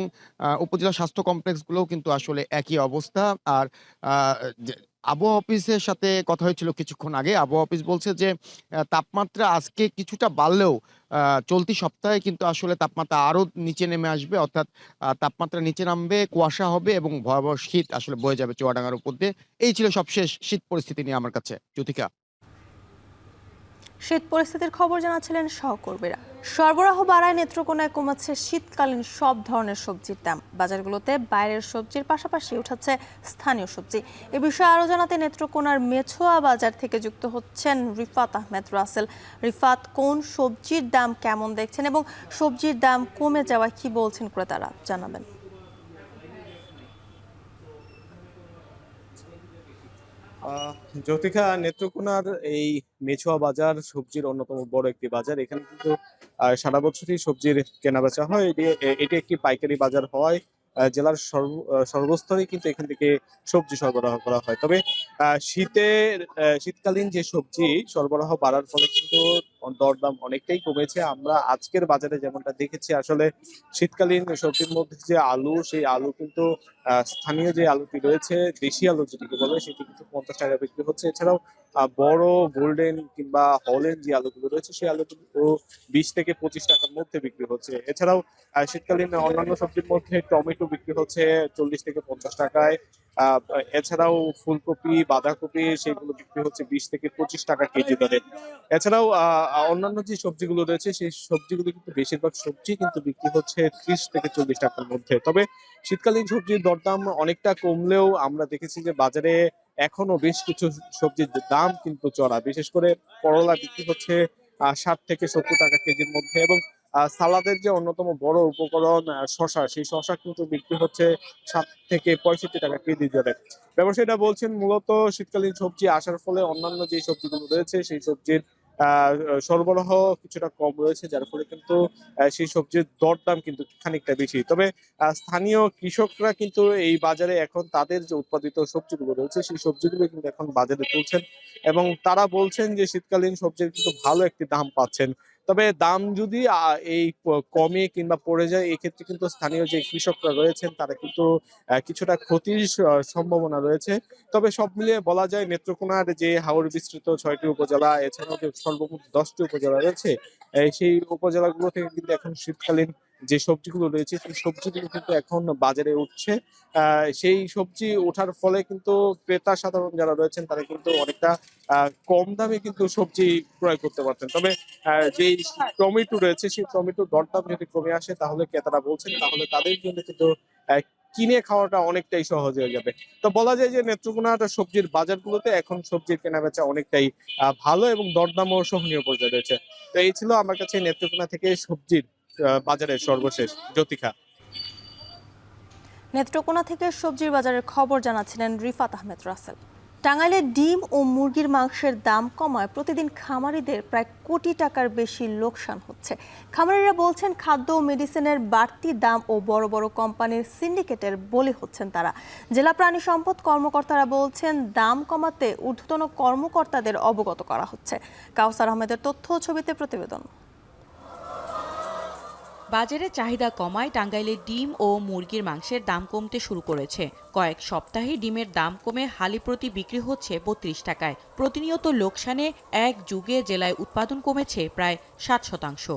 Speaker 1: উপজেলা স্বাস্থ্য কমপ্লেক্সগুলোও কিন্তু আসলে একই অবস্থা। আর আবহাওয়া অফিসের সাথে কথা হয়েছিল কিছুক্ষণ আগে। আবহাওয়া অফিস বলছে যে তাপমাত্রা আজকে কিছুটা বাড়লেও চলতি সপ্তাহে কিন্তু আসলে তাপমাত্রা আরো নিচে নেমে আসবে, অর্থাৎ তাপমাত্রা নিচে নামবে, কুয়াশা হবে এবং ভয়াবহ শীত আসলে বয়ে যাবে চুয়াডাঙ্গার উপর দিয়ে। এই ছিল সবশেষ শীত পরিস্থিতি নিয়ে আমার কাছে জ্যোতিকা।
Speaker 2: শীত পরিস্থিতির খবর জানাচ্ছিলেন সহকর্মীরা। সরবরাহ বাড়ায় নেত্রকোনায় কমেছে শীতকালীন সব ধরনের সবজির দাম। বাজারগুলোতে বাইরের সবজির পাশাপাশি উঠেছে স্থানীয় সবজি। এ বিষয়ে আরো জানাতে নেত্রকোনার মেছোয়া বাজার থেকে যুক্ত হচ্ছেন রিফাত আহমেদ রাসেল। রিফাত, কোন সবজির দাম কেমন দেখছেন এবং সবজির দাম কমে যাওয়ায় কি বলছেন ক্রেতারা, জানাবেন।
Speaker 10: জ্যোতিকা, নেত্রকোনার এই মেছুয়া বাজার সবজির অন্যতম বড় একটি বাজার। এখানে কিন্তু সারা বছরই সবজির কেনাবেচা হয়। এটি একটি পাইকারি বাজার হওয়ায় জেলার সর্বস্তরে কিন্তু এখান থেকে সবজি সরবরাহ করা হয়। তবে শীতকালীন যে সবজি সরবরাহ বাড়ার ফলে কিন্তু দরদাম অনেকটাই কমেছে। আমরা আজকের বাজারে যেমনটা দেখেছি, আসলে শীতকালীন সবজির মধ্যে যে আলু, সেই আলু কিন্তু স্থানীয় যে আলুটি রয়েছে, দেশি আলু যেটিকে বলে, সেটি কিন্তু 50 টাকা বিক্রি হচ্ছে। এছাড়াও বড় গোল্ডেন কিংবা হল্যান্ড যে আলুগুলো রয়েছে, সেই আলুগুলো 20 থেকে 25 টাকার মধ্যে বিক্রি হচ্ছে। এছাড়াও শীতকালীন অন্যান্য সবজির মধ্যে টমেটো বিক্রি হচ্ছে 40 থেকে 50 টাকায়। এছাড়াও ফুলকপি, বাঁধাকপি সেগুলো বিক্রি হচ্ছে 20 থেকে 25 টাকা কেজি দরে। এছাড়াও অন্যান্য যে সবজিগুলো রয়েছে, সেই সবজিগুলো কিন্তু বেশিরভাগ সবজি কিন্তু বিক্রি হচ্ছে 30 থেকে 40 টাকার মধ্যে। তবে শীতকালীন সবজির দরদাম অনেকটা কমলেও আমরা দেখেছি যে বাজারে এখনো বেশ কিছু সবজির দাম কিন্তু চড়া। বিশেষ করে করলা বিক্রি হচ্ছে 60 থেকে 70 টাকা কেজির মধ্যে, এবং সালাদের যে অন্যতম বড় উপকরণ শসা, সেই শসা কিন্তু বিক্রি হচ্ছে 60 থেকে 65 টাকা কেজি দরে। ব্যবসায়ীরা বলছেন মূলত শীতকালীন সবজি আসার ফলে অন্যান্য যে সবজিগুলো রয়েছে, সেই সবজির সরবরাহ কিছুটা কম রয়েছে, যার ফলে কিন্তু সেই সবজির দরদাম কিন্তু খানিকটা বেশি। তবে স্থানীয় কৃষকরা কিন্তু এই বাজারে এখন তাদের যে উৎপাদিত সবজিগুলো রয়েছে, সেই সবজিগুলো কিন্তু এখন বাজারে তুলছেন, এবং তারা বলছেন যে শীতকালীন সবজির কিন্তু ভালো একটি দাম পাচ্ছেন। তবে দাম যদি এই কমে কিংবা পড়ে যায়, এক্ষেত্রে কিন্তু স্থানীয় যে কৃষকরা রয়েছেন তারা কিন্তু কিছুটা ক্ষতির সম্ভাবনা রয়েছে। তবে সব মিলিয়ে বলা যায় নেত্রকোনার যে হাওর বিস্তৃত 6টি উপজেলা, এছাড়াও যে সর্বমোট 10টি উপজেলা রয়েছে, সেই উপজেলাগুলো থেকে কিন্তু এখন শীতকালীন যে সবজিগুলো রয়েছে, সেই সবজিগুলো কিন্তু এখন বাজারে উঠছে। সেই সবজি ওঠার ফলে কিন্তু ক্রেতা সাধারণ যারা রয়েছেন তারা কিন্তু অনেকটা কম দামে কিন্তু সবজি ক্রয় করতে পারতেন। তবে যে টমেটো রয়েছে, সেই টমেটোর দরদাম যদি কমে আসে, তাহলে ক্রেতারা বলছেন তাহলে তাদের জন্য কিন্তু কিনে খাওয়াটা অনেকটাই সহজ হয়ে যাবে। তো বলা যায় যে নেত্রকোনার সবজির বাজারগুলোতে এখন সবজির কেনাবেচা অনেকটাই ভালো, এবং দরদামও সহনীয় পর্যায়ে রয়েছে। তো এই ছিল আমার কাছে নেত্রকোনা থেকে সবজির বাজারের সর্বশেষ। জ্যোতিকা।
Speaker 2: নেত্রকোনা থেকে সবজির বাজারের খবর জানাচ্ছিলেন রিফাত আহমেদ রাসেল। টাঙ্গাইলে ডিম ও মুরগির মাংসের দাম কমায় প্রতিদিন খামারিদের প্রায় কোটি টাকার বেশি লোকসান হচ্ছে। খামারিরা বলছেন খাদ্য ও মেডিসিনের বাড়তি দাম ও বড় বড় কোম্পানির সিন্ডিকেটের বলি হচ্ছেন তারা। জেলা প্রাণী সম্পদ কর্মকর্তারা বলছেন দাম কমাতে ঊর্ধ্বতন কর্মকর্তাদের অবগত করা হচ্ছে। কাউসার আহমেদের তথ্য ও ছবিতে প্রতিবেদন।
Speaker 3: বাজারে চাহিদা কমায় টাঙ্গাইলে ডিম ও মুরগির মাংসের দাম কমতে শুরু করেছে। কয়েক সপ্তাহে ডিমের দাম কমে হালি প্রতি বিক্রি হচ্ছে 32 টাকায়। প্রতিনিয়ত লোকসানে এক যুগে জেলায় উৎপাদন কমেছে প্রায় 60%।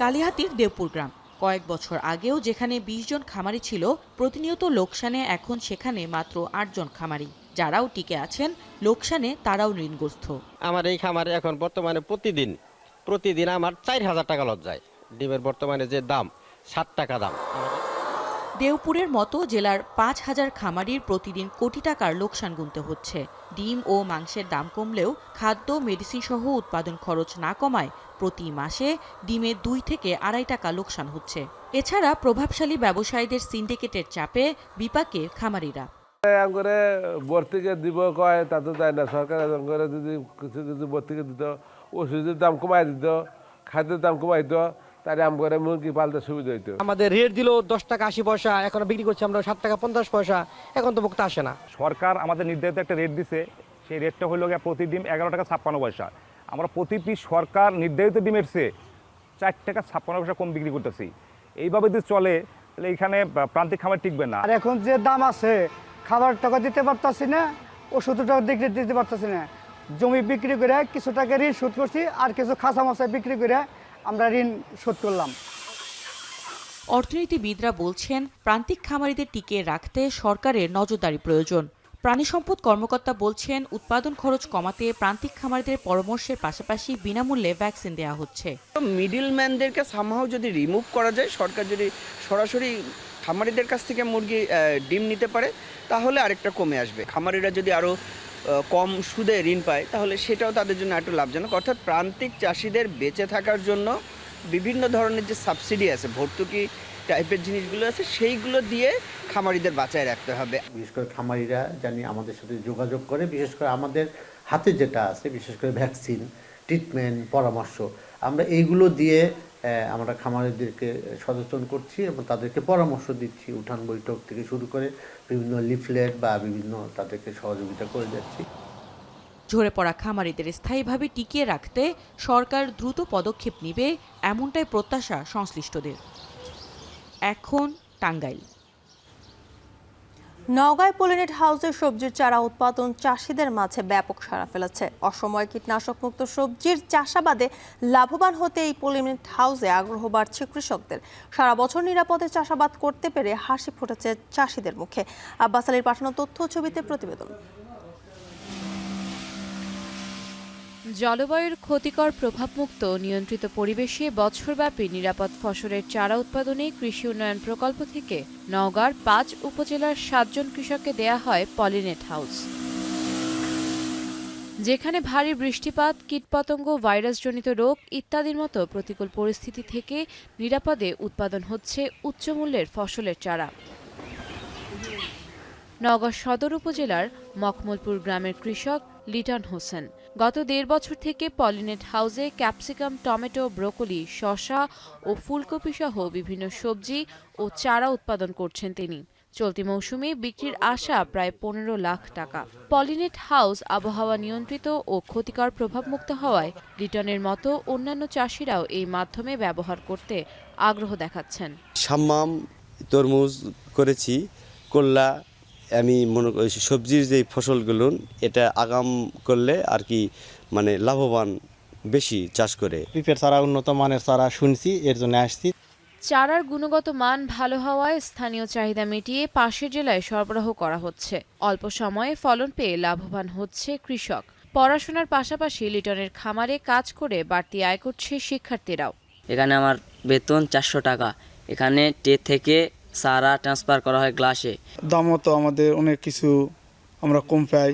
Speaker 3: কালিহাতীর দেবপুর গ্রাম। কয়েক বছর আগেও যেখানে 20 জন খামারি ছিল, প্রতিনিয়ত লোকসানে এখন সেখানে মাত্র 8 জন খামারি। যারাও টিকে আছেন লোকসানে, তারাও ঋণগ্রস্ত।
Speaker 4: আমার এই খামারে এখন বর্তমানে প্রতিদিন আমার 4000 টাকা লস যায়। ডিমের বর্তমানে যে দাম 7 টাকা দাম।
Speaker 3: দেওপুরের মতো জেলার 5000 খামারির প্রতিদিন কোটি টাকার লোকসান গুনতে হচ্ছে। ডিম ও মাংসের দাম কমলেও খাদ্য, মেডিসিন সহ উৎপাদন খরচ না কমায় প্রতি মাসে ডিমে 2 থেকে 2.5 টাকা লোকসান হচ্ছে। এছাড়া প্রভাবশালী ব্যবসায়ীদের সিন্ডিকেটের চাপে বিপাকে খামারিরা।
Speaker 5: করে ভর্তিকে দিব কয় তা তো তাই না। সরকার করে যদি ভর্তিকে দিত, ওষুধের দাম কমাই দিত, খাদ্যের দাম কমাই দিত, তাহলে করে মুরগি পালতে সুবিধা হইতো।
Speaker 4: আমাদের রেট দিল 10 টাকা 80 পয়সা, এখন বিক্রি করছি আমরা 7 টাকা 50 পয়সা। এখন তো ভোক্তা আসে না।
Speaker 24: সরকার আমাদের নির্ধারিত একটা রেট দিছে, সেই রেটটা হলো প্রতি ডিম 11 টাকা 56 পয়সা। আমরা প্রতি পিস সরকার নির্ধারিত ডিমের চেয়ে 4 টাকা 56 পয়সা কম বিক্রি করতেছি। এইভাবে যদি চলে তাহলে এখানে প্রান্তিক খামার টিকবে না।
Speaker 25: আর এখন যে দাম আছে, খাবার টাকা দিতে পারতাছি না, ওষুধ টাকা দিতে পারতাছি না। জমি বিক্রি করে কিছু টাকা ঋণ শোধ করছি, আর কিছু খাসা মাছা বিক্রি করে আমরা ঋণ শোধ করলাম।
Speaker 3: অর্থনীতিবিদরা বলছেন প্রান্তিক খামারিদের টিকিয়ে রাখতে সরকারের নজরদারি প্রয়োজন। প্রাণী সম্পদ কর্মকর্তা বলছেন উৎপাদন খরচ কমাতে প্রান্তিক খামারিদের পরামর্শের পাশাপাশি বিনামূল্যে ভ্যাকসিন দেওয়া হচ্ছে।
Speaker 26: মিডলম্যানদেরকে সামহাও যদি রিমুভ করা যায়, সরকার যদি সরাসরি খামারিদের কাছ থেকে মুরগি ডিম নিতে পারে, তাহলে আরেকটা কমে আসবে। খামারিরা যদি আরও কম সুদে ঋণ পায়, তাহলে সেটাও তাদের জন্য একটু লাভজনক। অর্থাৎ প্রান্তিক চাষিদের বেঁচে থাকার জন্য বিভিন্ন ধরনের যে সাবসিডি আছে, ভর্তুকি টাইপের জিনিসগুলো আছে সেইগুলো দিয়ে খামারিদের বাঁচায় রাখতে হবে।
Speaker 6: বিশেষ করে খামারিরা জানি আমাদের সাথে যোগাযোগ করে, বিশেষ করে আমাদের হাতে যেটা আছে, বিশেষ করে ভ্যাকসিন, ট্রিটমেন্ট, পরামর্শ, আমরা এইগুলো দিয়ে আমরা খামারিদেরকে সচেতন করছি এবং তাদেরকে পরামর্শ দিচ্ছি। উঠান বৈঠক থেকে শুরু করে বিভিন্ন লিফলেট বা বিভিন্ন তাদেরকে সহযোগিতা করে যাচ্ছি।
Speaker 3: ঝরে পড়া খামারিদের স্থায়ীভাবে টিকিয়ে রাখতে সরকার দ্রুত পদক্ষেপ নেবে, এমনটাই প্রত্যাশা সংশ্লিষ্টদের। এখন টাঙ্গাইল।
Speaker 2: নওগাঁয় পলিনেট হাউসে সবজির চারা উৎপাদন চাষিদের মাঝে ব্যাপক সাড়া ফেলেছে। অসময়ে কীটনাশকমুক্ত সবজির চাষাবাদে লাভবান হতে এই পলিনেট হাউসে আগ্রহ বাড়ছে কৃষকদের। সারা বছর নিরাপদে চাষাবাদ করতে পেরে হাসি ফুটেছে চাষিদের মুখে। আব্বাস আলীর পাঠানো তথ্য ছবিতে প্রতিবেদন।
Speaker 7: জলবায়ুর ক্ষতিকর প্রভাবমুক্ত নিয়ন্ত্রিত পরিবেশে বছরব্যাপী নিরাপদ ফসলের চারা উৎপাদনে কৃষি উন্নয়ন প্রকল্প থেকে নওগাঁর ৫ উপজেলার ৭ জন কৃষককে দেয়া হয় পলিনেট হাউস, যেখানে ভারী বৃষ্টিপাত, কীটপতঙ্গ, ভাইরাসজনিত রোগ ইত্যাদির মতো প্রতিকূল পরিস্থিতি থেকে নিরাপদে উৎপাদন হচ্ছে উচ্চমূল্যের ফসলের চারা। নওগাঁ সদর উপজেলার মখমলপুর গ্রামের কৃষক লিটন হোসেন গত ১.৫ বছর থেকে পলিনেট হাউসে ক্যাপসিকাম, টমেটো, ব্রোকলি, শসা ও ফুলকপি সহ বিভিন্ন সবজি ও চারা উৎপাদন করছেন তিনি। চলতি মৌসুমে বিক্রির আশা প্রায় ১৫ লাখ টাকা। পলিনেট হাউস আবহাওয়া নিয়ন্ত্রিত ও ক্ষতিকর প্রভাবমুক্ত হওয়ায় লিটনের মতো অন্যান্য চাষিরাও এই মাধ্যমে ব্যবহার করতে আগ্রহ দেখাচ্ছেন।
Speaker 8: শাম্মাম, তরমুজ করেছি, করলা, আমি মনে করি সবজির যে ফসলগুলো এটা আগাম করলে আর কি মানে লাভবান বেশি চাষ করে।
Speaker 9: পিঁপের চারা উন্নত মানের চারা শুনছি, এর জন্য আসছি।
Speaker 7: চারার গুণগত মান ভালো হওয়ায় স্থানীয় চাহিদা মিটিয়ে পাশের জেলায় সরবরাহ করা হচ্ছে। অল্প সময়ে ফলন পেয়ে লাভবান হচ্ছে কৃষক। পড়াশোনার পাশাপাশি লিটনের খামারে কাজ করে বাড়তি আয় করছে শিক্ষার্থীরাও।
Speaker 12: এখানে আমার বেতন ৪০০ টাকা। এখানে ট্রে থেকে চারা ট্রান্সফার করা হয় গ্লাসে।
Speaker 25: দামও তো আমাদের অনেক কিছু আমরা কম পাই,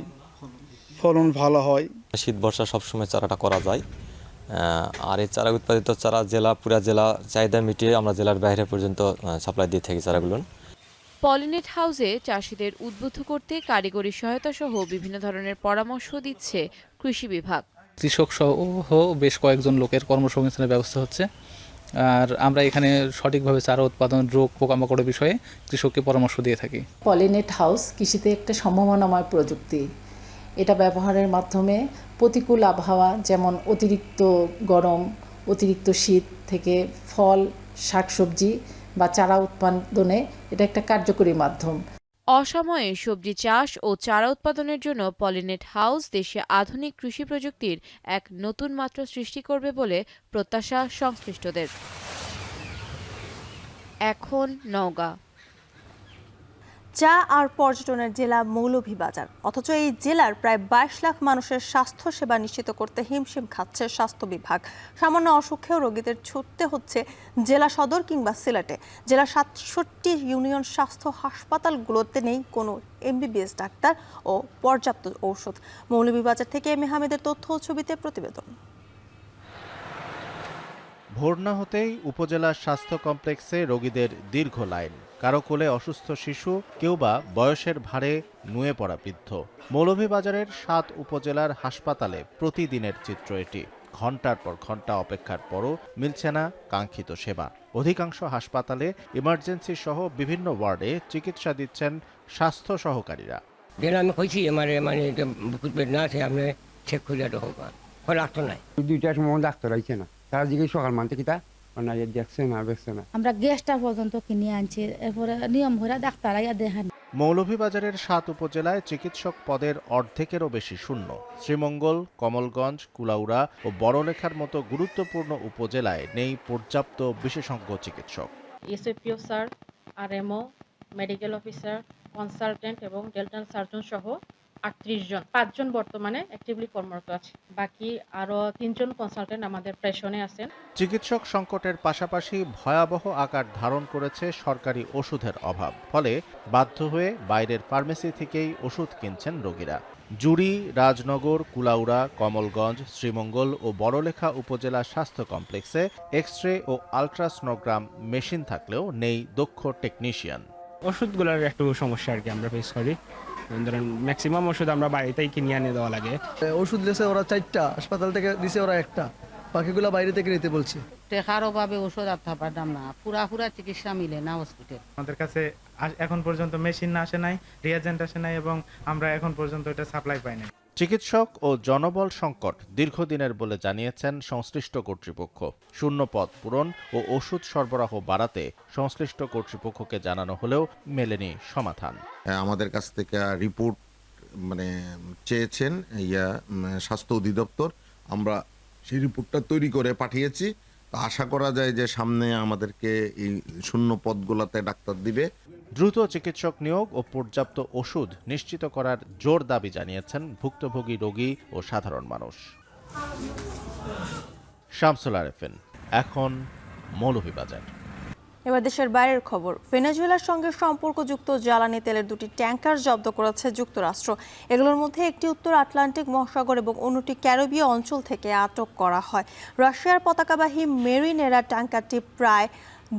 Speaker 25: ফলন ভালো হয়।
Speaker 13: শীত বর্ষা সবসময় চারাটা করা যায়। আর এই চারা উৎপাদিত চারা পুরা জেলা চাহিদা মিটিয়ে আমরা জেলার বাইরে পর্যন্ত সাপ্লাই দিয়ে থাকি চারাগুলো।
Speaker 7: পলিনেট হাউসে চাষিদের উদ্বুদ্ধ করতে কারিগরি সহায়তা সহ বিভিন্ন ধরনের পরামর্শ দিচ্ছে কৃষি বিভাগ।
Speaker 27: কৃষক সহ বেশ কয়েকজন লোকের কর্মসংস্থানের ব্যবস্থা হচ্ছে। আর আমরা এখানে সঠিকভাবে চারা উৎপাদন, রোগ, পোকামাকড়ের বিষয়ে কৃষককে পরামর্শ দিয়ে থাকি।
Speaker 28: পলিনেট হাউস কৃষিতে একটা সম্ভাবনাময় প্রযুক্তি। এটা ব্যবহারের মাধ্যমে প্রতিকূল আবহাওয়া যেমন অতিরিক্ত গরম, অতিরিক্ত শীত থেকে ফল, শাকসবজি বা চারা উৎপাদনে এটা একটা কার্যকরী মাধ্যম।
Speaker 7: অসময়ে সবজি চাষ ও চারা উৎপাদনের জন্য পলিনেট হাউস দেশে আধুনিক কৃষি প্রযুক্তির এক নতুন মাত্রা সৃষ্টি করবে বলে প্রত্যাশা সংশ্লিষ্টদের। এখন নওগাঁ।
Speaker 2: চা আর পর্যটনের জেলা মৌলভীবাজার, অথচ এই জেলার প্রায় ২২ লাখ মানুষের স্বাস্থ্য সেবা নিশ্চিত করতে হিমশিম খাচ্ছে স্বাস্থ্য বিভাগ। সামান্য অসুখেও রোগীদের ছুটতে হচ্ছে জেলা সদর কিংবা সিলেটে। জেলার ৬৭ ইউনিয়ন স্বাস্থ্য হাসপাতালগুলোতে নেই কোনো এমবিবিএস ডাক্তার ও পর্যাপ্ত ঔষধ। মৌলভীবাজার থেকে এম এ হামিদের তথ্য ও ছবিতে প্রতিবেদন।
Speaker 17: ভোর না হতেই উপজেলা স্বাস্থ্য কমপ্লেক্সে রোগীদের দীর্ঘ লাইন। কারো কোলে অসুস্থ শিশু, কেউ বা বয়সের ভারে নুয়ে পড়া বৃদ্ধ। মৌলভীবাজারের ৭ উপজেলার হাসপাতালে প্রতিদিনের চিত্র এটি। ঘন্টার পর ঘন্টা অপেক্ষার পরও মিলছে না কাঙ্ক্ষিত সেবা। অধিকাংশ হাসপাতালে ইমার্জেন্সি সহ বিভিন্ন ওয়ার্ডে চিকিৎসা দিচ্ছেন স্বাস্থ্য সহকারীরা।
Speaker 29: আমি কইছি মানে না আপনি চেক করে হোক নাই
Speaker 30: 2টার সময় ডাক্তার আইছে না, তারা দিকে সকাল মানতে কিতা দেখছে না দেখছে না।
Speaker 28: আমরা গ্যাসটা পর্যন্ত কিনে আনছি, এরপরে নিয়ম করে ডাক্তার আইয়া দেখেন।
Speaker 17: মৌলভীবাজারের ৭ উপজেলায় চিকিৎসক পদের অর্ধেকেরও বেশি শূন্য। শ্রীমঙ্গল, কমলগঞ্জ, কুলাউড়া ও বড়লেখার মতো গুরুত্বপূর্ণ উপজেলায় নেই পর্যাপ্ত বিশেষজ্ঞ চিকিৎসক।
Speaker 31: SAPO sir, RMO, medical officer, consultant এবং ডেন্টাল সার্জন সহ ৩৮ জন, ৫ জন বর্তমানে অ্যাক্টিভলি কর্মরত আছে। বাকি আরো ৩ জন কনসালটেন্ট আমাদের প্রেষণে আছেন।
Speaker 17: চিকিৎসক সংকটের পাশাপাশি ভয়াবহ আকার ধারণ করেছে সরকারি ওষুধের অভাব। ফলে বাধ্য হয়ে বাইরের ফার্মেসি থেকেই ওষুধ কিনছেন রোগীরা। জুড়ি, রাজনগর, কুলাউড়া, কমলগঞ্জ, শ্রীমঙ্গল ও বড়লেখা উপজেলা স্বাস্থ্য কমপ্লেক্সে এক্স-রে ও আলট্রাসনোগ্রাম মেশিন থাকলেও নেই দক্ষ টেকনিশিয়ান।
Speaker 1: ওষুধগুলোর একটু সমস্যা আর কি আমরা ফেস করি। ধরেন ম্যাক্সিমাম ওষুধ আমরা বাড়িতেই কিনে আনিয়ে দেওয়া লাগে।
Speaker 11: ওষুধ দিয়েছে ওরা 4টা, হাসপাতাল থেকে দিছে ওরা 1টা, বাকিগুলো বাইরে থেকে নিতে বলছে।
Speaker 14: টেকার অভাবে ওষুধ আর থাপার না, পুরা চিকিৎসা মিলে না হসপিটাল।
Speaker 15: আমাদের কাছে এখন পর্যন্ত মেশিন আসে নাই, রিয়াজেন্ট আসে নাই এবং আমরা এখন পর্যন্ত এটা সাপ্লাই পাই নাই।
Speaker 17: চিকিৎসক ও জনবল সংকট দীর্ঘদিনের বলে জানিয়েছেন সংশ্লিষ্ট কর্তৃপক্ষ। শূন্য পদ পূরণ ও ওষুধ সরবরাহ বাড়াতে সংশ্লিষ্ট কর্তৃপক্ষকে জানানো হলেও মেলেনি সমাধান।
Speaker 16: আমাদের কাছ থেকে রিপোর্ট চেয়েছেন স্বাস্থ্য অধিদপ্তর, আমরা সেই রিপোর্টটা তৈরি করে পাঠিয়েছি। আশা করা যায় যে সামনে আমাদেরকে এই শূন্য পদগুলোতে ডাক্তার দিবে।
Speaker 17: দ্রুত চিকিৎসক নিয়োগ ও পর্যাপ্ত ওষুধ নিশ্চিত করার জোর দাবি জানিয়েছেন ভুক্তভোগী রোগী ও সাধারণ মানুষ। শামসুল আরেফিন, এখন মৌলভীবাজার।
Speaker 2: এবার দেশের বাইরের খবর। ভেনেজুয়েলার সঙ্গে সম্পর্কযুক্ত জ্বালানি তেলের 2টি ট্যাঙ্কার জব্দ করেছে যুক্তরাষ্ট্র। এগুলোর মধ্যে একটি উত্তর আটলান্টিক মহাসাগর এবং অন্যটি ক্যারিবীয় অঞ্চল থেকে আটক করা হয়। রাশিয়ার পতাকাবাহী মেরিনেরা ট্যাঙ্কারটি প্রায়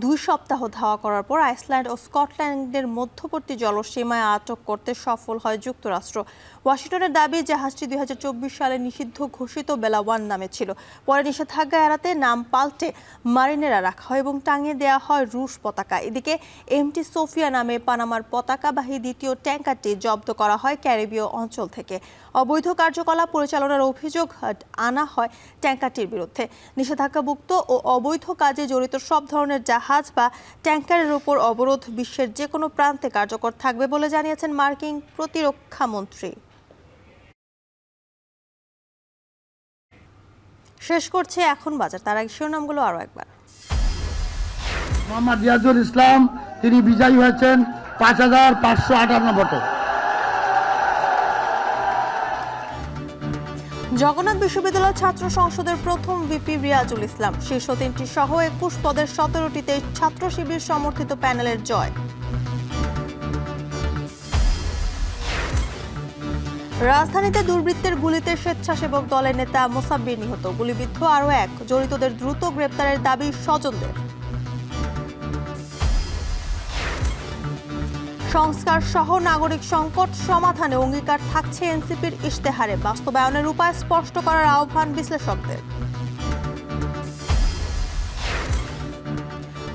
Speaker 2: 2 সপ্তাহ ধাওয়া করার পর আইসল্যান্ড ও স্কটল্যান্ডের মধ্যবর্তী জলসীমায় আটক করতে সফল হয় যুক্তরাষ্ট্র। ওয়াশিংটনের দাবি জাহাজটি 2024 সালে নিষিদ্ধ ঘোষিত বেলা-1 নামে ছিল। পরে নিষেধাজ্ঞা এড়াতে নাম পাল্টে মারিনেরা রাখা হয় এবং টাঙিয়ে দেওয়া হয় রুশ পতাকা। এদিকে এমটি সোফিয়া নামে পানামার পতাকাবাহী দ্বিতীয় ট্যাঙ্কারটি জব্দ করা হয় ক্যারিবীয় অঞ্চল থেকে। অবৈধ কার্যকলাপ পরিচালনার অভিযোগ আনা হয় ট্যাঙ্কারটির বিরুদ্ধে। নিষেধাজ্ঞাভুক্ত ও অবৈধ কাজে জড়িত সব ধরনের জাহাজ বা ট্যাঙ্কারের উপর অবরোধ বিশ্বের যে কোনো প্রান্তে কার্যকর থাকবে বলে জানিয়েছেন মার্কিন প্রতিরক্ষা মন্ত্রী। শেষ করছে এখন বাজার, তার আগে শিরোনামগুলো আরো একবার।
Speaker 18: মোহাম্মদ রিয়াজুল ইসলাম তিনি বিজয়ী হয়েছেন 5558 ভোটে।
Speaker 2: জগন্নাথ বিশ্ববিদ্যালয় ছাত্র সংসদের প্রথম ভিপি রিয়াজুল ইসলাম। শীর্ষ 3টি সহ 21 পদের 17টিতে ছাত্র শিবির সমর্থিত প্যানেলের জয়। রাজধানীতে দুর্বৃত্তের গুলিতে স্বেচ্ছাসেবক দলের নেতা মোসাব্বির নিহত, গুলিবিদ্ধ আরও এক। জড়িতদের দ্রুত গ্রেপ্তারের দাবি স্বজনদের। সংস্কার সহ নাগরিক সংকট সমাধানে অঙ্গীকার থাকছে এনসিপির ইশতেহারে, বাস্তবায়নের উপায় স্পষ্ট করার আহ্বান বিশ্লেষকদের।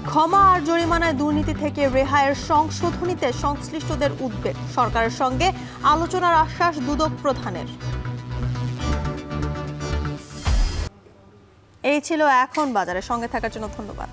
Speaker 2: ক্ষমা আর জরিমানায় দুর্নীতি থেকে রেহাইয়ের সংশোধনীতে সংশ্লিষ্টদের উদ্বেগ, সরকারের সঙ্গে আলোচনার আশ্বাস দুদক প্রধানের। এই ছিল এখন বাজারের সঙ্গে থাকার জন্য ধন্যবাদ।